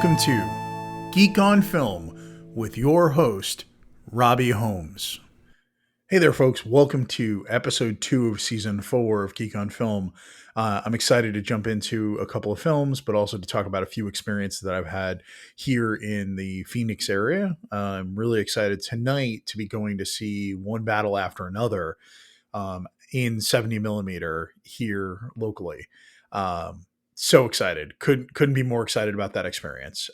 welcome to Geek on Film with your host, Robbie Holmes. Hey there, folks. Welcome to episode 2 of season 4 of Geek on Film. I'm excited to jump into a couple of films, but also to talk about a few experiences that I've had here in the Phoenix area. I'm really excited tonight to be going to see one battle after another in 70 millimeter here locally. So excited. Couldn't be more excited about that experience.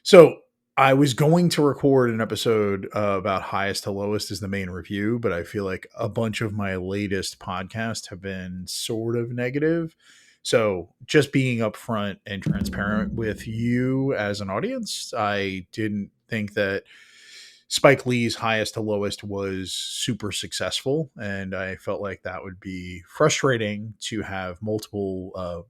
So I was going to record an episode about highest to lowest as the main review, but I feel like a bunch of my latest podcasts have been sort of negative. So just being upfront and transparent with you as an audience, I didn't think that Spike Lee's highest to lowest was super successful, and I felt like that would be frustrating to have multiple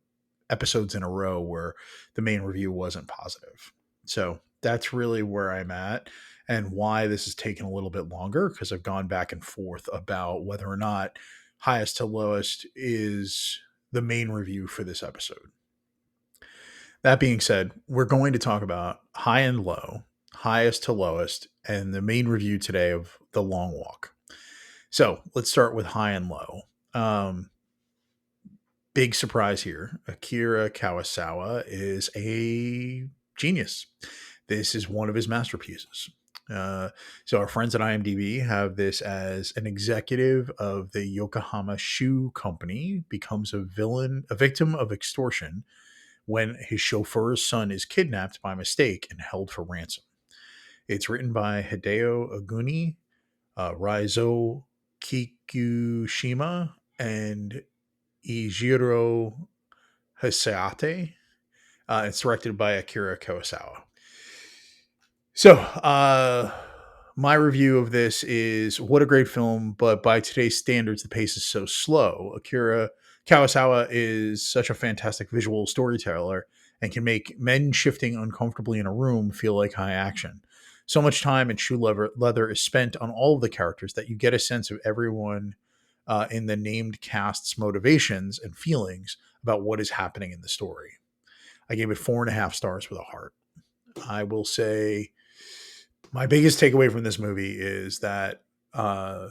episodes in a row where the main review wasn't positive. So that's really where I'm at and why this has taken a little bit longer, because I've gone back and forth about whether or not highest to lowest is the main review for this episode. That being said, we're going to talk about high and low, highest to lowest, and the main review today of The Long Walk. So let's start with high and low. Big surprise here. Akira Kurosawa is a genius. This is one of his masterpieces. So our friends at IMDb have this as an executive of the Yokohama Shoe Company becomes a victim of extortion when his chauffeur's son is kidnapped by mistake and held for ransom. It's written by Hideo Aguni, Raizo Kikushima, and Ijiro Hisaate. It's directed by Akira Kurosawa. So, my review of this is what a great film, but by today's standards, the pace is so slow. Akira Kurosawa is such a fantastic visual storyteller and can make men shifting uncomfortably in a room feel like high action. So much time and shoe leather is spent on all of the characters that you get a sense of everyone in the named cast's motivations and feelings about what is happening in the story. I gave it 4.5 stars with a heart. I will say my biggest takeaway from this movie is that Kurosawa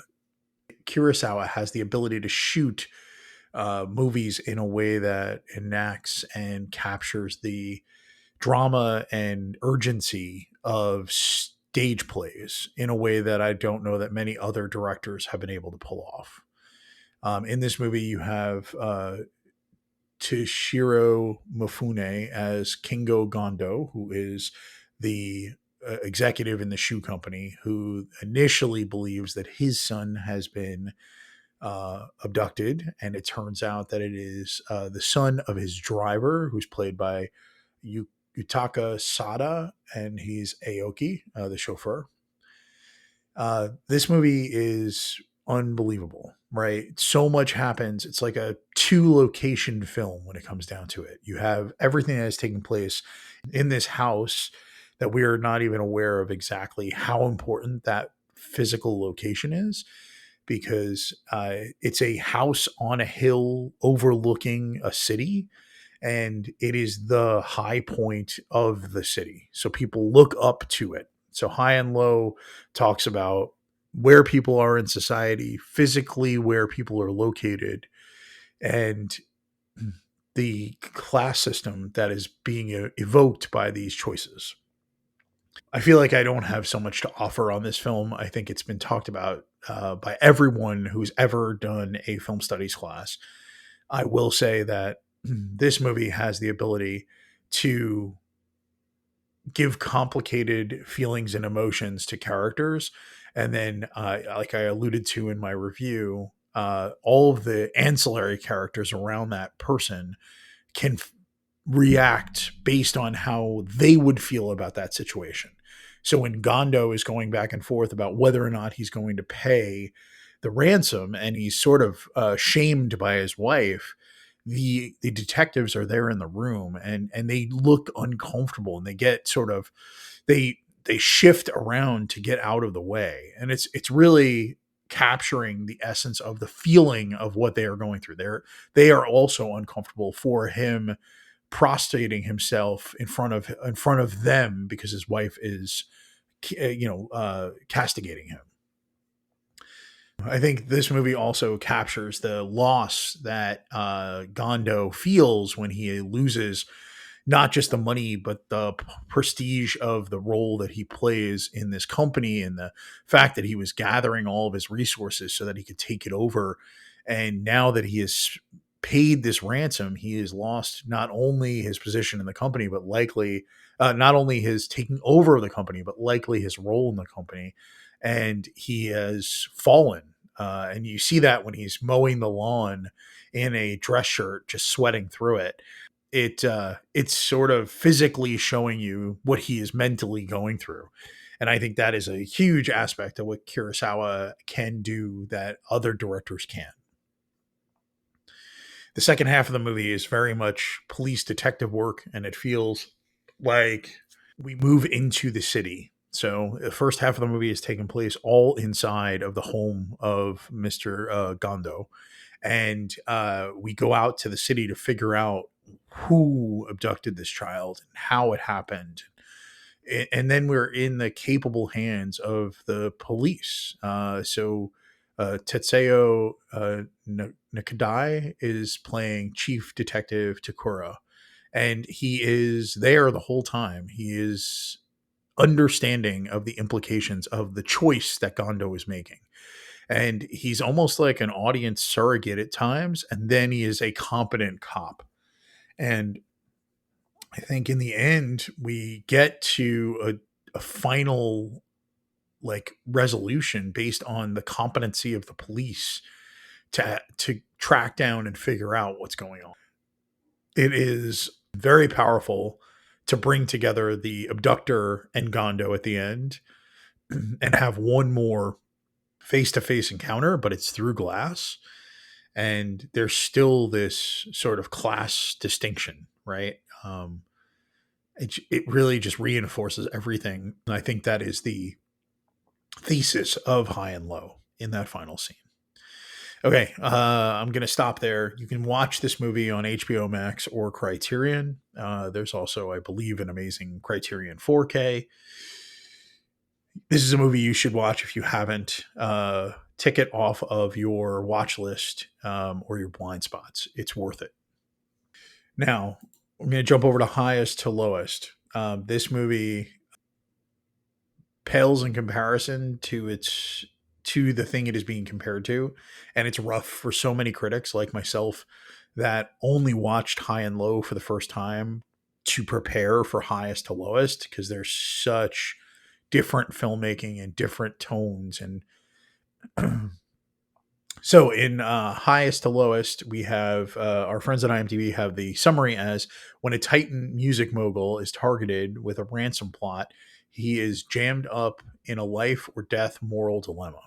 has the ability to shoot movies in a way that enacts and captures the drama and urgency of stage plays in a way that I don't know that many other directors have been able to pull off. In this movie, you have Toshiro Mifune as Kingo Gondo, who is the executive in the shoe company, who initially believes that his son has been abducted, and it turns out that it is the son of his driver, who's played by Yutaka Sada, and he's Aoki, the chauffeur. This movie is unbelievable, right? So much happens. It's like a 2-location film when it comes down to it. You have everything that is taking place in this house that we are not even aware of exactly how important that physical location is, because it's a house on a hill overlooking a city, and it is the high point of the city. So people look up to it. So high and low talks about where people are in society, physically where people are located, and the class system that is being evoked by these choices. I feel like I don't have so much to offer on this film. I think it's been talked about by everyone who's ever done a film studies class. I will say that this movie has the ability to give complicated feelings and emotions to characters. And then, like I alluded to in my review, all of the ancillary characters around that person can react based on how they would feel about that situation. So when Gondo is going back and forth about whether or not he's going to pay the ransom, and he's sort of shamed by his wife, the detectives are there in the room, and they look uncomfortable, and they get sort of they shift around to get out of the way, and it's really capturing the essence of the feeling of what they are going through. They are also uncomfortable for him prostrating himself in front of them because his wife is castigating him. I think this movie also captures the loss that Gondo feels when he loses not just the money, but the prestige of the role that he plays in this company, and the fact that he was gathering all of his resources so that he could take it over. And now that he has paid this ransom, he has lost not only his position in the company, but likely not only his taking over the company, but likely his role in the company. And he has fallen. And you see that when he's mowing the lawn in a dress shirt, just sweating through it. It's sort of physically showing you what he is mentally going through. And I think that is a huge aspect of what Kurosawa can do that other directors can't. The second half of the movie is very much police detective work, and it feels like we move into the city. So the first half of the movie is taking place all inside of the home of Mr. Gondo. And we go out to the city to figure out who abducted this child and how it happened. And then we're in the capable hands of the police. Tetsuo Nakadai is playing Chief Detective Takura, and he is there the whole time. He is understanding of the implications of the choice that Gondo is making. And he's almost like an audience surrogate at times, and then he is a competent cop. And I think in the end, we get to a final like resolution based on the competency of the police to track down and figure out what's going on. It is very powerful to bring together the abductor and Gondo at the end and have one more face-to-face encounter, but it's through glass, and there's still this sort of class distinction, right? It really just reinforces everything. And I think that is the thesis of High and Low in that final scene. Okay, I'm going to stop there. You can watch this movie on HBO Max or Criterion. There's also, I believe, an amazing Criterion 4K. This is a movie you should watch if you haven't. Tick it off of your watch list or your blind spots. It's worth it. Now, I'm going to jump over to highest to lowest. This movie pales in comparison to the thing it is being compared to, and it's rough for so many critics like myself that only watched High and Low for the first time to prepare for highest to lowest, because there's such different filmmaking and different tones. And so in highest to lowest, we have our friends at IMDb have the summary as: when a Titan music mogul is targeted with a ransom plot, he is jammed up in a life or death moral dilemma.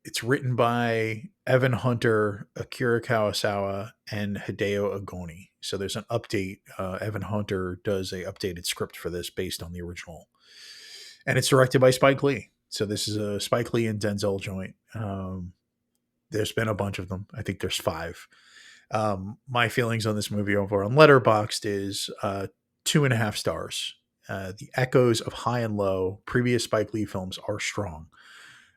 It's written by Evan Hunter, Akira Kurosawa, and Hideo Agoni. So there's an update. Evan Hunter does a updated script for this based on the original, and it's directed by Spike Lee. So this is a Spike Lee and Denzel joint. There's been a bunch of them. I think there's 5. My feelings on this movie over on Letterboxd is 2.5 stars. The echoes of High and Low, previous Spike Lee films, are strong.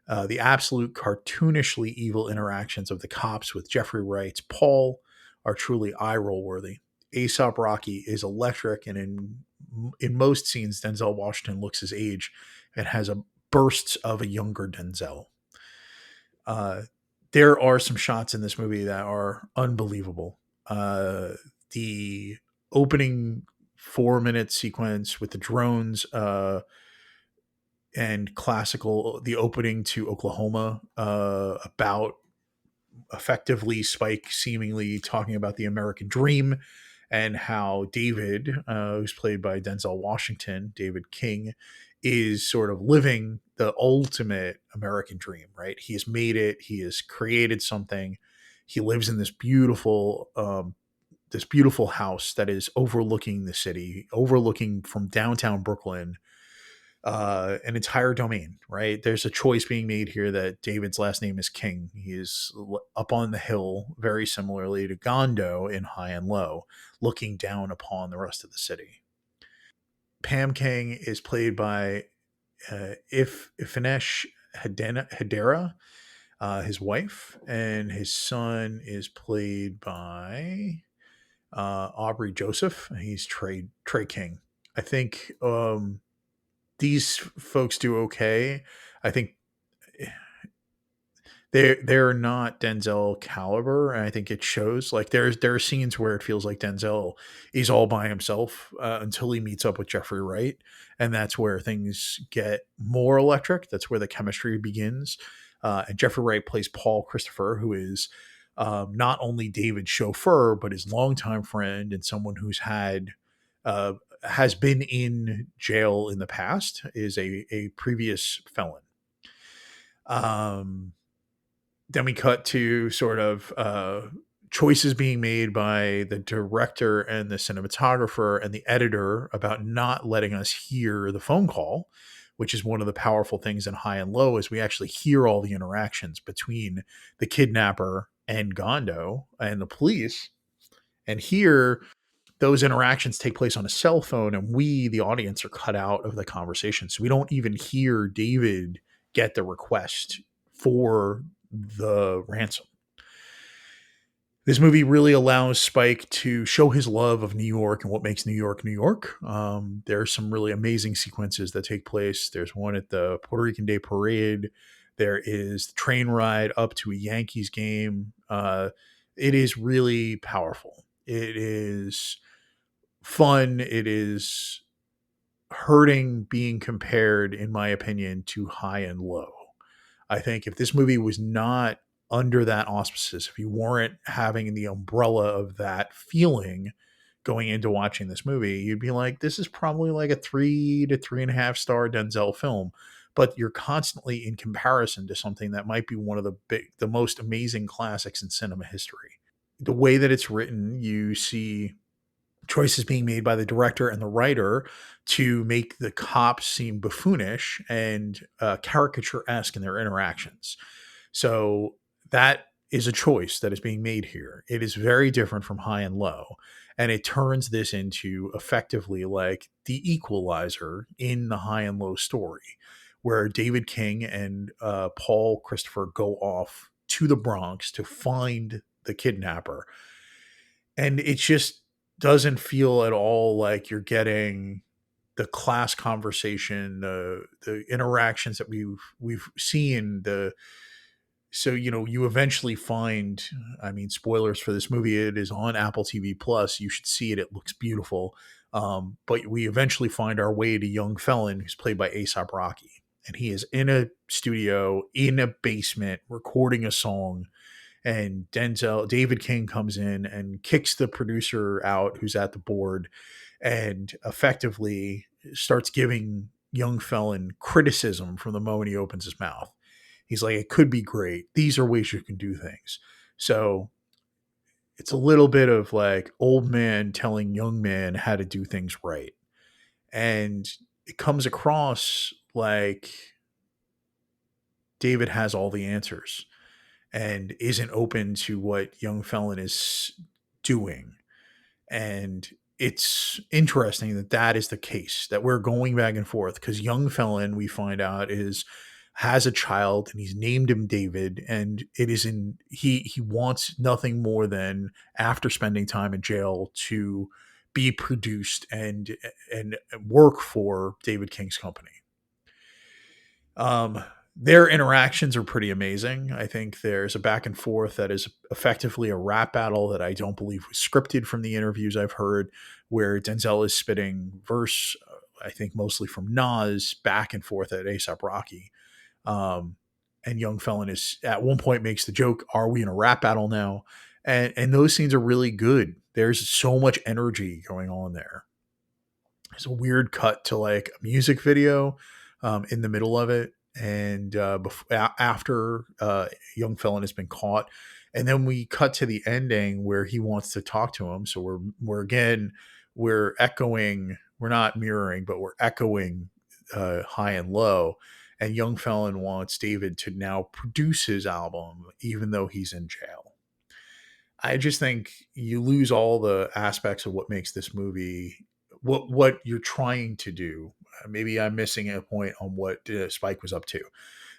The absolute cartoonishly evil interactions of the cops with Jeffrey Wright's Paul are truly eye-roll worthy. Aesop Rocky is electric, and in most scenes, Denzel Washington looks his age and has a bursts of a younger Denzel. There are some shots in this movie that are unbelievable. The opening 4-minute sequence with the drones, and classical, the opening to Oklahoma, about effectively Spike seemingly talking about the American dream, and how David, who's played by Denzel Washington, David King, is sort of living the ultimate American dream, right? He has made it. He has created something. He lives in this beautiful house that is overlooking the city, overlooking from downtown Brooklyn, an entire domain, right? There's a choice being made here that David's last name is King. He is up on the hill, very similarly to Gondo in High and Low, looking down upon the rest of the city. Pam King is played by Ifanesh Hedera, his wife, and his son is played by Aubrey Joseph. He's Trey King. I think these folks do okay. I think they're not Denzel caliber, and I think it shows. Like there are scenes where it feels like Denzel is all by himself until he meets up with Jeffrey Wright, and that's where things get more electric. That's where the chemistry begins. And Jeffrey Wright plays Paul Christopher, who is not only David's chauffeur but his longtime friend and someone who's had uh, has been in jail in the past, is a previous felon. Um, then we cut to sort of choices being made by the director and the cinematographer and the editor about not letting us hear the phone call, which is one of the powerful things in High and Low, is we actually hear all the interactions between the kidnapper and Gondo and the police. And here, those interactions take place on a cell phone, and we, the audience, are cut out of the conversation. So we don't even hear David get the request for the ransom. This movie really allows Spike to show his love of New York and what makes New York New York. There are some really amazing sequences that take place. There's one at the Puerto Rican Day Parade. There is the train ride up to a Yankees game. It is really powerful. It is fun. It is hurting being compared, in my opinion, to High and Low. I think if this movie was not under that auspices, if you weren't having the umbrella of that feeling going into watching this movie, you'd be like, this is probably like a 3 to 3.5 star Denzel film. But you're constantly in comparison to something that might be one of the most amazing classics in cinema history. The way that it's written, you see choices being made by the director and the writer to make the cops seem buffoonish and caricature-esque in their interactions. So that is a choice that is being made here. It is very different from High and Low, and it turns this into effectively like the equalizer in the High and Low story, where David King and Paul Christopher go off to the Bronx to find the kidnapper, and it just doesn't feel at all like you're getting the class conversation, the interactions that we've seen. The So you eventually find, I mean, spoilers for this movie, it is on Apple TV Plus. You should see it. It looks beautiful. But we eventually find our way to young felon, who's played by Aesop Rocky, and he is in a studio in a basement recording a song, and David King comes in and kicks the producer out who's at the board, and effectively starts giving young felon criticism from the moment he opens his mouth. He's like, it could be great. These are ways you can do things. So it's a little bit of like old man telling young man how to do things right. And it comes across like David has all the answers and isn't open to what young felon is doing. And it's interesting that that is the case, that we're going back and forth, because young felon, we find out, is has a child and he's named him David, and it is in he wants nothing more than, after spending time in jail, to be produced and work for David King's company. um their interactions are pretty amazing. I think there's a back and forth that is effectively a rap battle that I don't believe was scripted from the interviews I've heard, where Denzel is spitting verse, I think mostly from Nas, back and forth at ASAP Rocky. Um, and young felon is at one point makes the joke, "Are we in a rap battle now?" And those scenes are really good. There's so much energy going on there. There's a weird cut to like a music video in the middle of it, and after young felon has been caught, and then we cut to the ending where he wants to talk to him. So we're echoing, we're not mirroring, but we're echoing High and Low, and Young Felon wants David to now produce his album, even though he's in jail. I just think you lose all the aspects of what makes this movie what you're trying to do. Maybe I'm missing a point on what Spike was up to,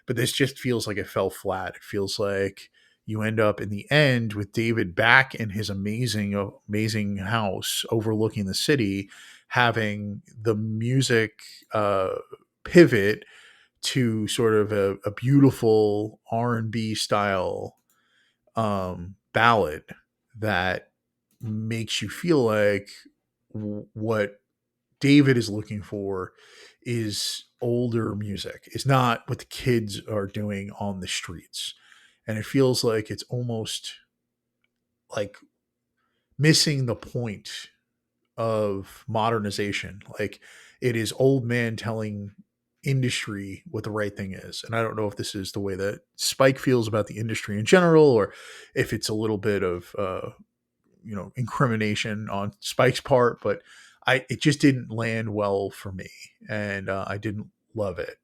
but this just feels like it fell flat. It feels like you end up in the end with David back in his amazing house overlooking the city, having the music uh, pivot to sort of a beautiful R&B style ballad that makes you feel like what David is looking for is older music. It's not what the kids are doing on the streets. And it feels like it's almost like missing the point of modernization. Like it is old man telling industry what the right thing is. And I don't know if this is the way that Spike feels about the industry in general, or if it's a little bit of incrimination on Spike's part, but it just didn't land well for me, and I didn't love it.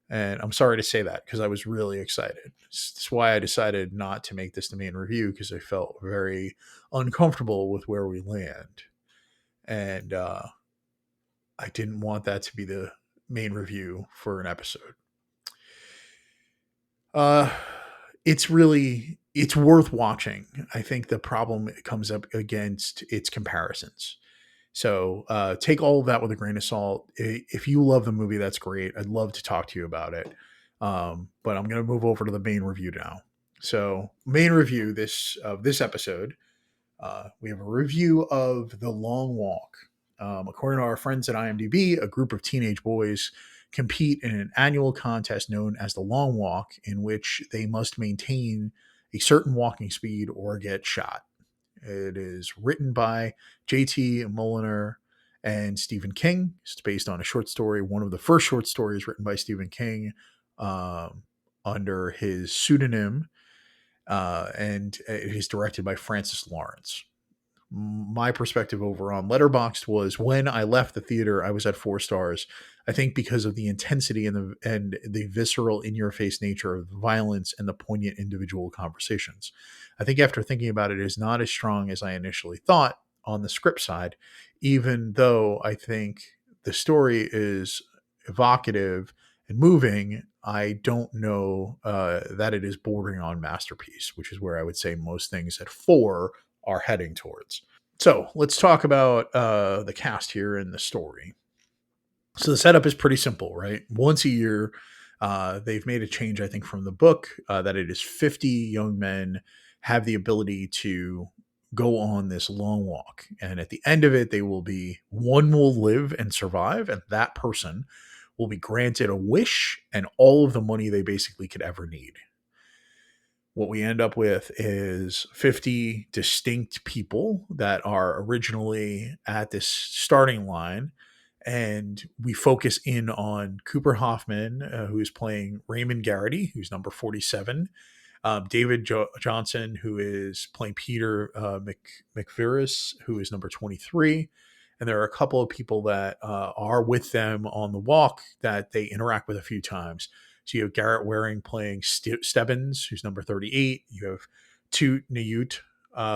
And I'm sorry to say that because I was really excited. That's why I decided not to make this the main review, because I felt very uncomfortable with where we land, and I didn't want that to be the main review for an episode. Uh, it's worth watching. I think the problem comes up against its comparisons. So take all of that with a grain of salt. If you love the movie, that's great. I'd love to talk to you about it. But I'm going to move over to the main review now. So main review this episode, we have a review of The Long Walk. According to our friends at IMDb, a group of teenage boys compete in an annual contest known as the Long Walk, in which they must maintain a certain walking speed or get shot. It is written by J.T. Mulliner and Stephen King. It's based on a short story, one of the first short stories written by Stephen King under his pseudonym, and it is directed by Francis Lawrence. My perspective over on Letterboxd was, when I left the theater, I was at 4 stars. I think because of the intensity and the visceral, in your face nature of the violence and the poignant individual conversations. I think after thinking about it, it is not as strong as I initially thought on the script side, even though I think the story is evocative and moving. I don't know that it is bordering on masterpiece, which is where I would say most things at 4 are heading towards. So let's talk about the cast here and the story. So the setup is pretty simple, right? Once a year, they've made a change, I think, from the book, that it is 50 young men have the ability to go on this long walk. And at the end of it, one will live and survive, and that person will be granted a wish and all of the money they basically could ever need. What we end up with is 50 distinct people that are originally at this starting line. And we focus in on Cooper Hoffman, who is playing Raymond Garrity, who's number 47. David Johnson, who is playing Peter McVirus, who is number 23. And there are a couple of people that are with them on the walk that they interact with a few times. So you have Garrett Waring playing Stebbins, who's number 38. You have Toot Nayut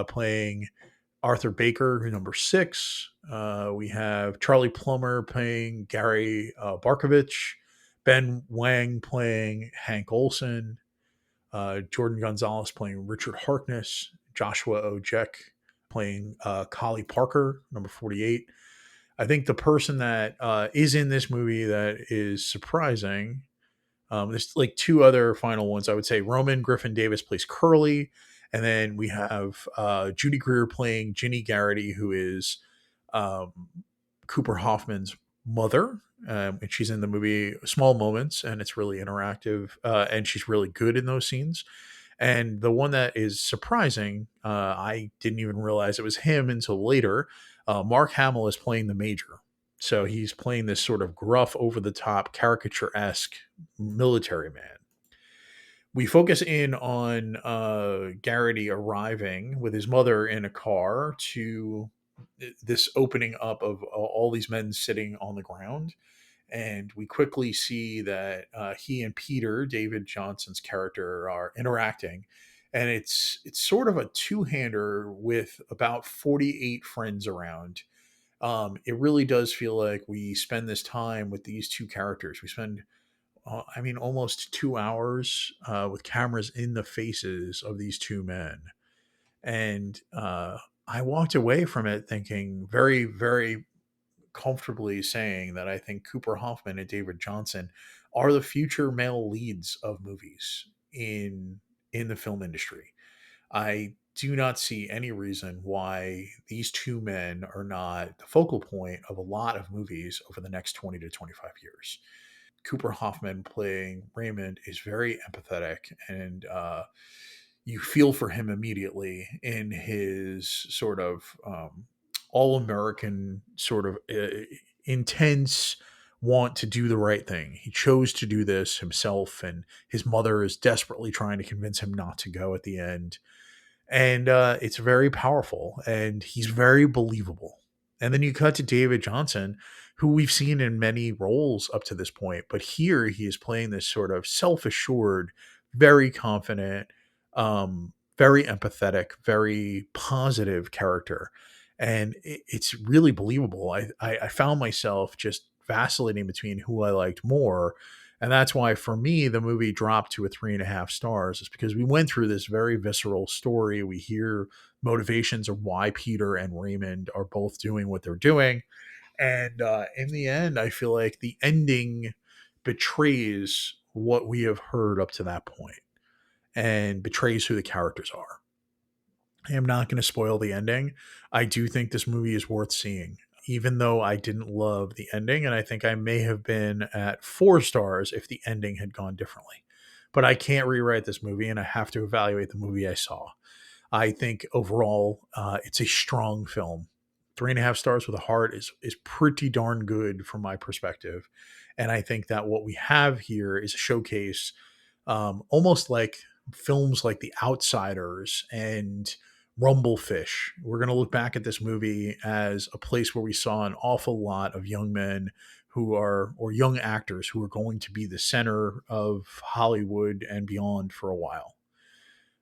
playing Arthur Baker, who's number 6. We have Charlie Plummer playing Gary Barkovich. Ben Wang playing Hank Olson. Jordan Gonzalez playing Richard Harkness. Joshua Ojek playing Collie Parker, number 48. I think the person that is in this movie that is surprising, there's like 2 other final ones. I would say Roman Griffin Davis plays Curly. And then we have Judy Greer playing Ginny Garrity, who is um, Cooper Hoffman's mother. And she's in the movie Small Moments, and it's really interactive. And she's really good in those scenes. And the one that is surprising, I didn't even realize it was him until later. Mark Hamill is playing the Major. So he's playing this sort of gruff, over the top, caricature-esque military man. We focus in on Garrity arriving with his mother in a car to this opening up of all these men sitting on the ground. And we quickly see that he and Peter, David Johnson's character, are interacting, and it's sort of a two-hander with about 48 friends around. It really does feel like we spend this time with these two characters. We spend, I mean, almost 2 hours with cameras in the faces of these two men. And I walked away from it thinking very, very comfortably saying that I think Cooper Hoffman and David Johnson are the future male leads of movies in the film industry. I do not see any reason why these two men are not the focal point of a lot of movies over the next 20 to 25 years. Cooper Hoffman playing Raymond is very empathetic, and you feel for him immediately in his sort of all American sort of intense want to do the right thing. He chose to do this himself, and his mother is desperately trying to convince him not to go at the end. And it's very powerful, and he's very believable. And then you cut to David Johnson, who we've seen in many roles up to this point, but here he is playing this sort of self-assured, very confident, very empathetic, very positive character, and it's really believable. I found myself just vacillating between who I liked more, and that's why, for me, the movie dropped to a 3.5 stars, is because we went through this very visceral story. We hear motivations of why Peter and Raymond are both doing what they're doing. And in the end, I feel like the ending betrays what we have heard up to that point and betrays who the characters are. I am not going to spoil the ending. I do think this movie is worth seeing, even though I didn't love the ending. And I think I may have been at 4 stars if the ending had gone differently. But I can't rewrite this movie, and I have to evaluate the movie I saw. I think overall, it's a strong film. 3.5 stars with a heart is pretty darn good from my perspective. And I think that what we have here is a showcase, almost like films like The Outsiders and Rumblefish. We're going to look back at this movie as a place where we saw an awful lot of young men who are, or young actors who are going to be the center of Hollywood and beyond for a while.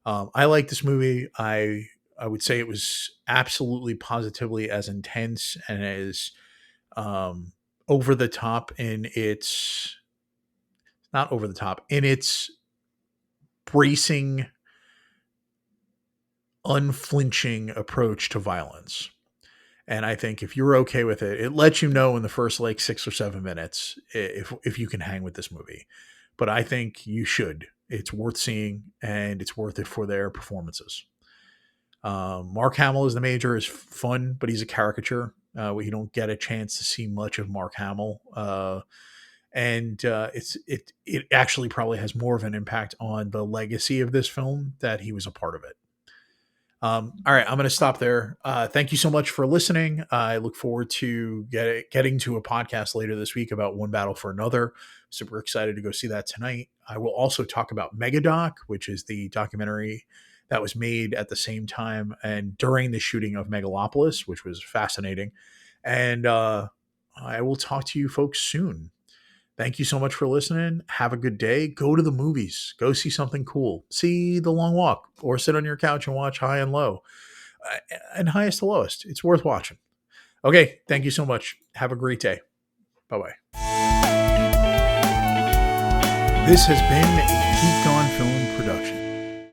I like this movie. I would say it was absolutely positively as intense and as um, over the top in its, not over the top, in its bracing, unflinching approach to violence. And I think if you're okay with it, it lets you know in the first like 6 or 7 minutes if you can hang with this movie. But I think you should. It's worth seeing, and it's worth it for their performances. Mark Hamill as the Major is fun, but he's a caricature. We don't get a chance to see much of Mark Hamill, and it actually probably has more of an impact on the legacy of this film that he was a part of it. All right, I'm going to stop there. Thank you so much for listening. I look forward to getting to a podcast later this week about One Battle for Another. Super excited to go see that tonight. I will also talk about Megadoc, which is the documentary that was made at the same time and during the shooting of Megalopolis, which was fascinating. And I will talk to you folks soon. Thank you so much for listening. Have a good day. Go to the movies. Go see something cool. See The Long Walk, or sit on your couch and watch High and Low, and Highest to Lowest. It's worth watching. Okay. Thank you so much. Have a great day. Bye bye. This has been a Geek Gone